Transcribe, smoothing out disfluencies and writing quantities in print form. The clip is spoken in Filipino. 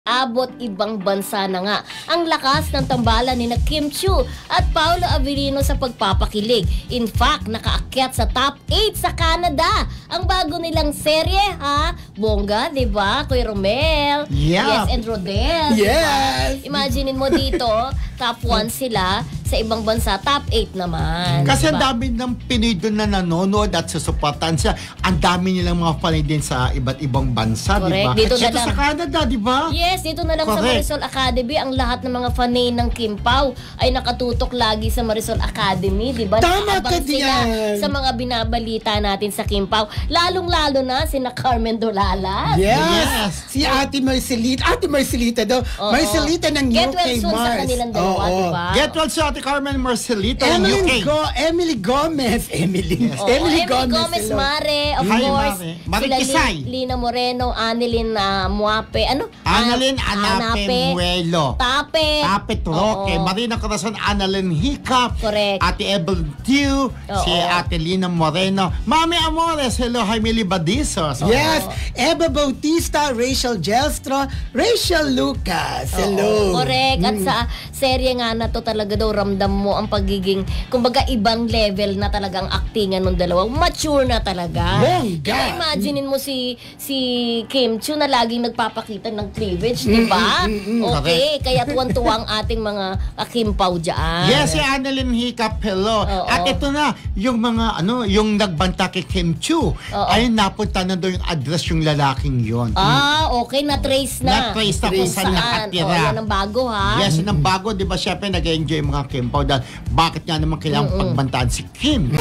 Abot ibang bansa na nga ang lakas ng tambalan ni Kim Chiu at Paolo Avellino sa pagpapakilig. In fact, nakaakyat sa top 8 sa Canada ang bago nilang serye, ha? Bongga, di ba? Kuya Romel. Yeah. Yes, and Rodel. Yes. Diba? Imaginein mo dito, top 1 sila. Sa ibang bansa, top 8 naman. Kasi diba? ang dami ng Pinoy doon na nanonood at susuportahan siya. Ang dami nilang mga fanay din sa iba't ibang bansa, di ba? Dito na lang sa Canada, di ba? Yes, dito na lang sa Marisol Academy. Ang lahat ng mga fanay ng Kim Pao ay nakatutok lagi sa Marisol Academy, di ba? Tama ka diyan! Sa mga binabalita natin sa Kim Pao. Lalong-lalo na sina Carmen Dolalas. Yes! Si Ate Marcelita. Ate Marcelita daw. Marcelita ng Get UK well soon Mars. sa kanilang dalawa, di ba? Get well soon, Ate Carmen Marcelita ng UK. Emily Gomez. Emily Gomez hello. Mare, of Hi, course. Mare. Mare Sila Kisay. Lina Moreno, Annelyn Muape. Annalyn Anape Muelo. Tape. Tape Roque. Marina Corazon, Annalyn Hiccup. Correct. Ate Ebel Dew. Si Ate Lina Moreno. Mami Amores. Hello, Jaime Badizos. Yes. Eva Bautista, Rachel Gelstro, Rachel Lucas. Hello. Correct. At sa serye nga na to talaga daw ramdam mo ang pagiging, kumbaga ibang level na talagang actingan ng dalawa. Mature na talaga. Bongga. Imaginein mo si Kim Chiu na laging nagpapakita ng cleavage, di ba? Okay, kaya tuwan-tuwang ating mga Kim Pao dyan. Yes, si Annalyn Hiccup, hello. At ito na, yung mga, yung nagbanta kay Kim Chiu, ay napunta na doon yung address yung lalaking yon. Okay, na-trace na. Na-trace na kung saan nakatira. Yan ang bago, ha? Yes, yan ang bago, di ba? Siyempre, nag-enjoy mga Kim Pao dahil bakit nga naman kailangan pagbantaan si Kim?